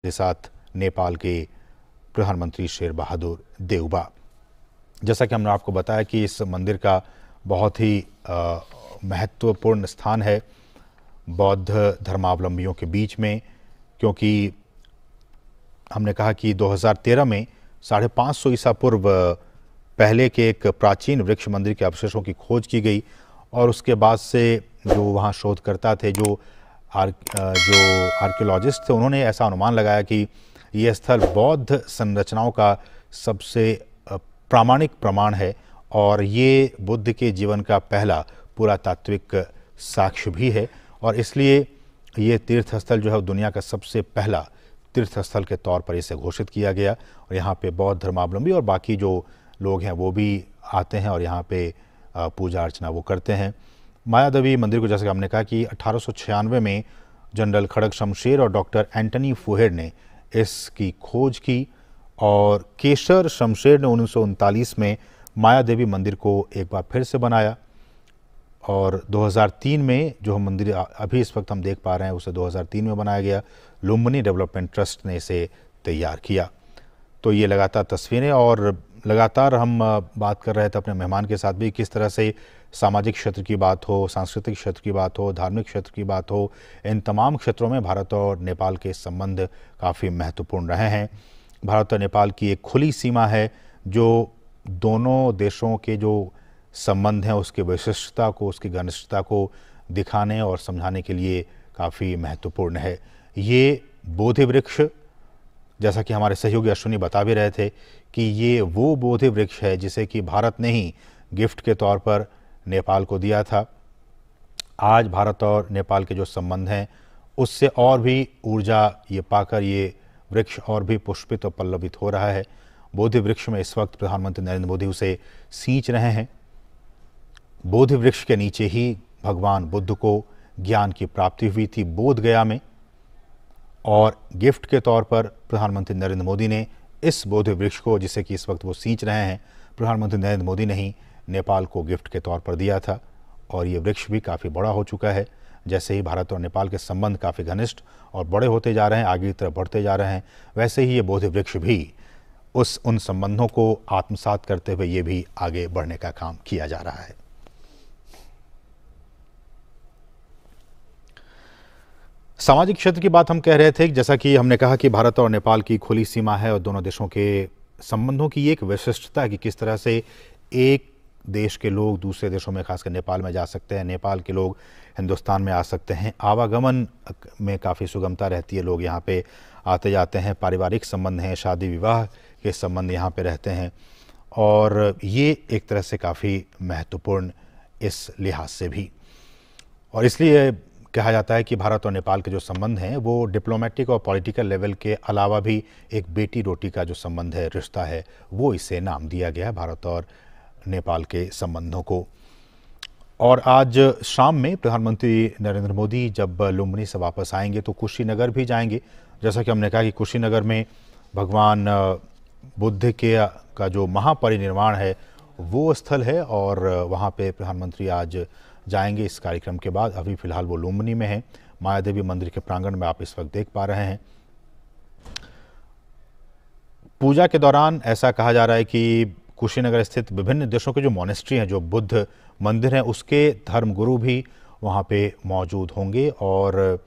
के साथ नेपाल के प्रधानमंत्री शेर बहादुर देउबा। जैसा कि हमने आपको बताया कि इस मंदिर का बहुत ही महत्वपूर्ण स्थान है बौद्ध धर्मावलंबियों के बीच में, क्योंकि हमने कहा कि 2013 में 550 ईसा पूर्व पहले के एक प्राचीन वृक्ष मंदिर के अवशेषों की खोज की गई और उसके बाद से जो वहाँ शोधकर्ता थे, जो आर्कियोलॉजिस्ट थे, उन्होंने ऐसा अनुमान लगाया कि यह स्थल बौद्ध संरचनाओं का सबसे प्रामाणिक प्रमाण है और ये बुद्ध के जीवन का पहला पुरातात्विक साक्ष्य भी है और इसलिए ये तीर्थस्थल जो है दुनिया का सबसे पहला तीर्थस्थल के तौर पर इसे घोषित किया गया और यहाँ पे बौद्ध धर्मावलंबी और बाकी जो लोग हैं वो भी आते हैं और यहाँ पे पूजा अर्चना वो करते हैं। मायादेवी मंदिर को जैसे कि हमने कहा कि 1896 में जनरल खड़ग शमशेर और डॉक्टर एंटनी फुहेर ने इसकी खोज की और केशर शमशेर ने 1939 में मायादेवी मंदिर को एक बार फिर से बनाया और 2003 में जो मंदिर अभी इस वक्त हम देख पा रहे हैं उसे 2003 में बनाया गया। लुम्बिनी डेवलपमेंट ट्रस्ट ने इसे तैयार किया। तो ये लगातार तस्वीरें और लगातार हम बात कर रहे थे अपने मेहमान के साथ भी, किस तरह से सामाजिक क्षेत्र की बात हो, सांस्कृतिक क्षेत्र की बात हो, धार्मिक क्षेत्र की बात हो, इन तमाम क्षेत्रों में भारत और नेपाल के संबंध काफ़ी महत्वपूर्ण रहे हैं। भारत और नेपाल की एक खुली सीमा है जो दोनों देशों के जो संबंध हैं उसकी विशिष्टता को, उसकी घनिष्ठता को दिखाने और समझाने के लिए काफ़ी महत्वपूर्ण है। ये बोधि वृक्ष, जैसा कि हमारे सहयोगी अश्विनी बता भी रहे थे कि ये वो बोधि वृक्ष है जिसे कि भारत ने ही गिफ्ट के तौर पर नेपाल को दिया था। आज भारत और नेपाल के जो संबंध हैं उससे और भी ऊर्जा ये पाकर ये वृक्ष और भी पुष्पित और पल्लवित हो रहा है। बोधि वृक्ष में इस वक्त प्रधानमंत्री नरेंद्र मोदी उसे सींच रहे हैं। बोधि वृक्ष के नीचे ही भगवान बुद्ध को ज्ञान की प्राप्ति हुई थी बोध गया में और गिफ्ट के तौर पर प्रधानमंत्री नरेंद्र मोदी ने इस बोधि वृक्ष को, जिसे कि इस वक्त वो सींच रहे हैं, प्रधानमंत्री नरेंद्र मोदी ने ही नेपाल को गिफ्ट के तौर पर दिया था और ये वृक्ष भी काफ़ी बड़ा हो चुका है। जैसे ही भारत और नेपाल के संबंध काफ़ी घनिष्ठ और बड़े होते जा रहे हैं, आगे की तरफ बढ़ते जा रहे हैं, वैसे ही ये बोधि वृक्ष भी उन संबंधों को आत्मसात करते हुए ये भी आगे बढ़ने का काम किया जा रहा है। सामाजिक क्षेत्र की बात हम कह रहे थे, जैसा कि हमने कहा कि भारत और नेपाल की खुली सीमा है और दोनों देशों के संबंधों की एक विशिष्टता है कि किस तरह से एक देश के लोग दूसरे देशों में, खासकर नेपाल में जा सकते हैं, नेपाल के लोग हिंदुस्तान में आ सकते हैं, आवागमन में काफ़ी सुगमता रहती है, लोग यहाँ पे आते जाते हैं, पारिवारिक संबंध हैं, शादी विवाह के संबंध यहाँ पे रहते हैं और ये एक तरह से काफ़ी महत्वपूर्ण इस लिहाज से भी। और इसलिए कहा जाता है कि भारत और नेपाल के जो संबंध हैं वो डिप्लोमेटिक और पॉलिटिकल लेवल के अलावा भी एक बेटी रोटी का जो संबंध है, रिश्ता है, वो इसे नाम दिया गया है भारत और नेपाल के संबंधों को। और आज शाम में प्रधानमंत्री नरेंद्र मोदी जब लुम्बिनी से वापस आएंगे तो कुशीनगर भी जाएंगे। जैसा कि हमने कहा कि कुशीनगर में भगवान बुद्ध का जो महापरिनिर्वाण है वो स्थल है और वहाँ पे प्रधानमंत्री आज जाएंगे इस कार्यक्रम के बाद। अभी फिलहाल वो लुम्बिनी में है, मायादेवी मंदिर के प्रांगण में आप इस वक्त देख पा रहे हैं। पूजा के दौरान ऐसा कहा जा रहा है कि कुशीनगर स्थित विभिन्न देशों के जो मोनेस्ट्री हैं, जो बुद्ध मंदिर हैं, उसके धर्मगुरु भी वहाँ पे मौजूद होंगे और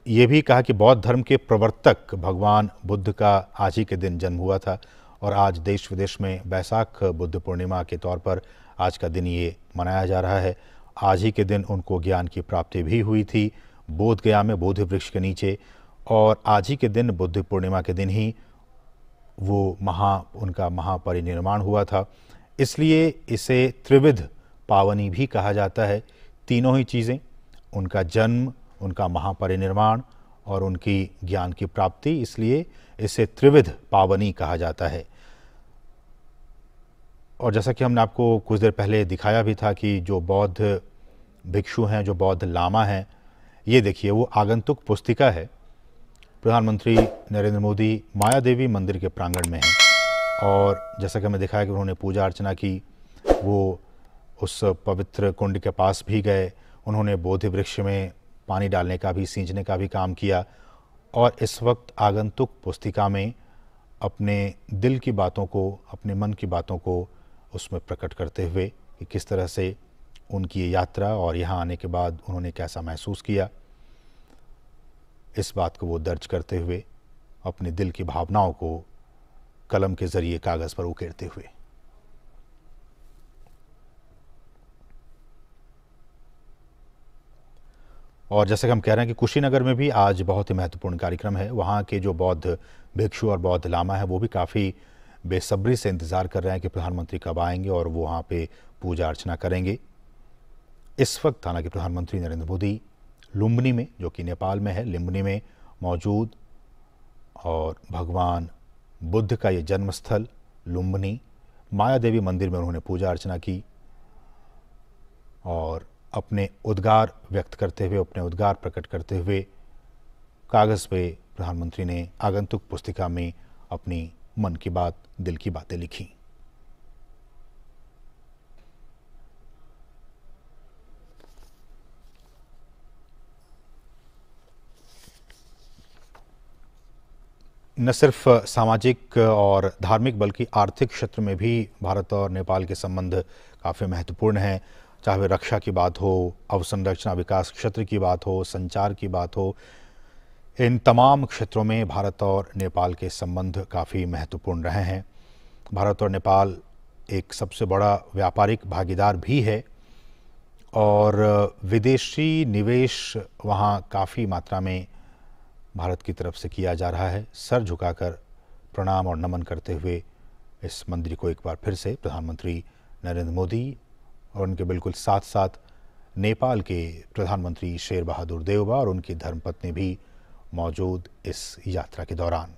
ये भी कहा कि बौद्ध धर्म के प्रवर्तक भगवान बुद्ध का आज ही के दिन जन्म हुआ था और आज देश विदेश में बैसाख बुद्ध पूर्णिमा के तौर पर आज का दिन ये मनाया जा रहा है। आज ही के दिन उनको ज्ञान की प्राप्ति भी हुई थी बोध गया में बोधि वृक्ष के नीचे और आज ही के दिन बुद्ध पूर्णिमा के दिन ही वो उनका महापरिनिर्वाण हुआ था। इसलिए इसे त्रिविध पावनी भी कहा जाता है। तीनों ही चीज़ें, उनका जन्म, उनका महापरिनिर्वाण और उनकी ज्ञान की प्राप्ति, इसलिए इसे त्रिविध पावनी कहा जाता है। और जैसा कि हमने आपको कुछ देर पहले दिखाया भी था कि जो बौद्ध भिक्षु हैं, जो बौद्ध लामा हैं, ये देखिए वो आगंतुक पुस्तिका है। प्रधानमंत्री नरेंद्र मोदी मायादेवी मंदिर के प्रांगण में हैं और जैसा कि हमें दिखाया कि उन्होंने पूजा अर्चना की, वो उस पवित्र कुंड के पास भी गए, उन्होंने बोधि वृक्ष में पानी डालने का भी, सींचने का भी काम किया और इस वक्त आगंतुक पुस्तिका में अपने दिल की बातों को, अपने मन की बातों को उसमें प्रकट करते हुए कि किस तरह से उनकी ये यात्रा और यहाँ आने के बाद उन्होंने कैसा महसूस किया, इस बात को वो दर्ज करते हुए अपने दिल की भावनाओं को कलम के जरिए कागज पर उकेरते हुए। और जैसे कि हम कह रहे हैं कि कुशीनगर में भी आज बहुत ही महत्वपूर्ण कार्यक्रम है। वहाँ के जो बौद्ध भिक्षु और बौद्ध लामा है वो भी काफ़ी बेसब्री से इंतज़ार कर रहे हैं कि प्रधानमंत्री कब आएंगे और वो वहाँ पे पूजा अर्चना करेंगे। इस वक्त हालांकि प्रधानमंत्री नरेंद्र मोदी लुम्बिनी में, जो कि नेपाल में है, लुम्बिनी में मौजूद और भगवान बुद्ध का ये जन्मस्थल लुम्बिनी माया देवी मंदिर में उन्होंने पूजा अर्चना की और अपने उद्गार व्यक्त करते हुए, अपने उद्गार प्रकट करते हुए कागज़ पे प्रधानमंत्री ने आगंतुक पुस्तिका में अपनी मन की बात, दिल की बातें लिखी। न सिर्फ सामाजिक और धार्मिक बल्कि आर्थिक क्षेत्र में भी भारत और नेपाल के संबंध काफ़ी महत्वपूर्ण हैं। चाहे वे रक्षा की बात हो, अवसंरचना विकास क्षेत्र की बात हो, संचार की बात हो, इन तमाम क्षेत्रों में भारत और नेपाल के संबंध काफ़ी महत्वपूर्ण रहे हैं। भारत और नेपाल एक सबसे बड़ा व्यापारिक भागीदार भी है और विदेशी निवेश वहाँ काफ़ी मात्रा में भारत की तरफ से किया जा रहा है। सर झुकाकर प्रणाम और नमन करते हुए इस मंदिर को एक बार फिर से प्रधानमंत्री नरेंद्र मोदी और उनके बिल्कुल साथ साथ नेपाल के प्रधानमंत्री शेर बहादुर देउबा और उनकी धर्मपत्नी भी मौजूद इस यात्रा के दौरान।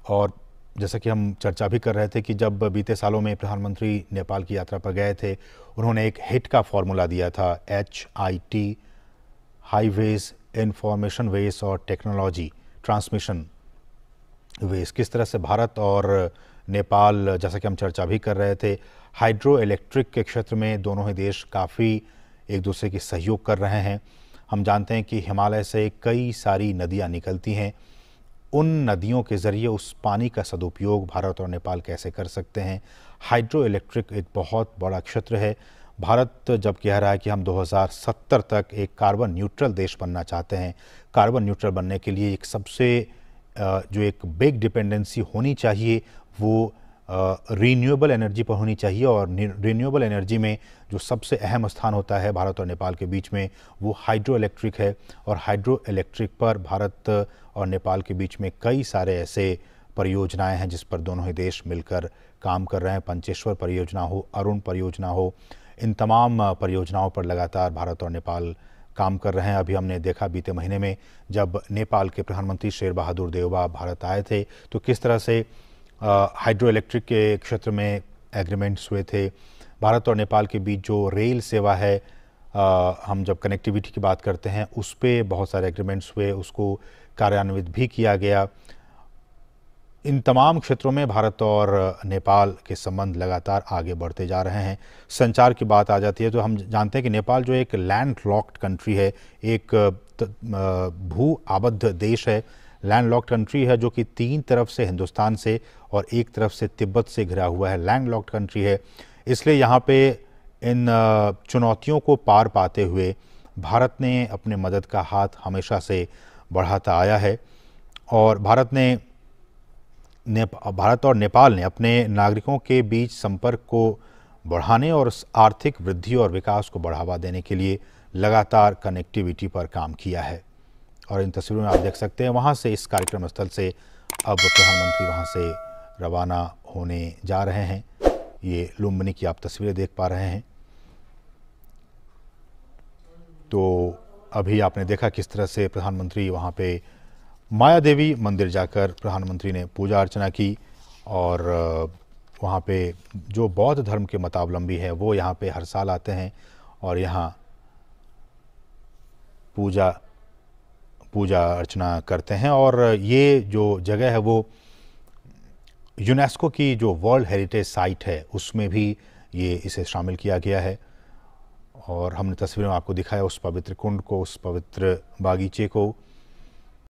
और जैसा कि हम चर्चा भी कर रहे थे कि जब बीते सालों में प्रधानमंत्री नेपाल की यात्रा पर गए थे, उन्होंने एक हिट का फॉर्मूला दिया था, HIT, हाईवेज, इंफॉर्मेशन वेज और टेक्नोलॉजी ट्रांसमिशन वेज। किस तरह से भारत और नेपाल, जैसा कि हम चर्चा भी कर रहे थे, हाइड्रो इलेक्ट्रिक के क्षेत्र में दोनों ही देश काफ़ी एक दूसरे की सहयोग कर रहे हैं। हम जानते हैं कि हिमालय से कई सारी नदियां निकलती हैं। उन नदियों के ज़रिए उस पानी का सदुपयोग भारत और नेपाल कैसे कर सकते हैं। हाइड्रो इलेक्ट्रिक एक बहुत बड़ा क्षेत्र है। भारत जब कह रहा है कि हम 2070 तक एक कार्बन न्यूट्रल देश बनना चाहते हैं, कार्बन न्यूट्रल बनने के लिए एक सबसे जो एक बिग डिपेंडेंसी होनी चाहिए वो रीन्यूएबल एनर्जी पर होनी चाहिए। और रीन्यूएबल एनर्जी में जो सबसे अहम स्थान होता है भारत और नेपाल के बीच में वो हाइड्रो इलेक्ट्रिक है। और हाइड्रो इलेक्ट्रिक पर भारत और नेपाल के बीच में कई सारे ऐसे परियोजनाएं हैं जिस पर दोनों ही देश मिलकर काम कर रहे हैं। पंचेश्वर परियोजना हो, अरुण परियोजना हो, इन तमाम परियोजनाओं पर लगातार भारत और नेपाल काम कर रहे हैं। अभी हमने देखा बीते महीने में जब नेपाल के प्रधानमंत्री शेर बहादुर देउबा भारत आए थे तो किस तरह से हाइड्रो इलेक्ट्रिक के क्षेत्र में एग्रीमेंट्स हुए थे। भारत और नेपाल के बीच जो रेल सेवा है, हम जब कनेक्टिविटी की बात करते हैं उस पर बहुत सारे एग्रीमेंट्स हुए, उसको कार्यान्वित भी किया गया। इन तमाम क्षेत्रों में भारत और नेपाल के संबंध लगातार आगे बढ़ते जा रहे हैं। संचार की बात आ जाती है तो हम जानते हैं कि नेपाल जो एक लैंड लॉक्ड कंट्री है, एक भू आबद्ध देश है, लैंड लॉक्ड कंट्री है जो कि 3 तरफ से हिंदुस्तान से और एक तरफ से तिब्बत से घिरा हुआ है, लैंड लॉक्ड कंट्री है। इसलिए यहाँ पे इन चुनौतियों को पार पाते हुए भारत ने अपने मदद का हाथ हमेशा से बढ़ाता आया है। और भारत और नेपाल ने अपने नागरिकों के बीच संपर्क को बढ़ाने और आर्थिक वृद्धि और विकास को बढ़ावा देने के लिए लगातार कनेक्टिविटी पर काम किया है। और इन तस्वीरों में आप देख सकते हैं वहाँ से, इस कार्यक्रम स्थल से अब प्रधानमंत्री वहाँ से रवाना होने जा रहे हैं। ये लुम्बिनी की आप तस्वीरें देख पा रहे हैं। तो अभी आपने देखा किस तरह से प्रधानमंत्री वहाँ पे माया देवी मंदिर जाकर प्रधानमंत्री ने पूजा अर्चना की। और वहाँ पे जो बौद्ध धर्म के मतावलंबी हैं वो यहाँ पे हर साल आते हैं और यहाँ पूजा अर्चना करते हैं। और ये जो जगह है वो यूनेस्को की जो वर्ल्ड हेरिटेज साइट है उसमें भी ये इसे शामिल किया गया है। और हमने तस्वीरों में आपको दिखाया उस पवित्र कुंड को, उस पवित्र बागीचे को।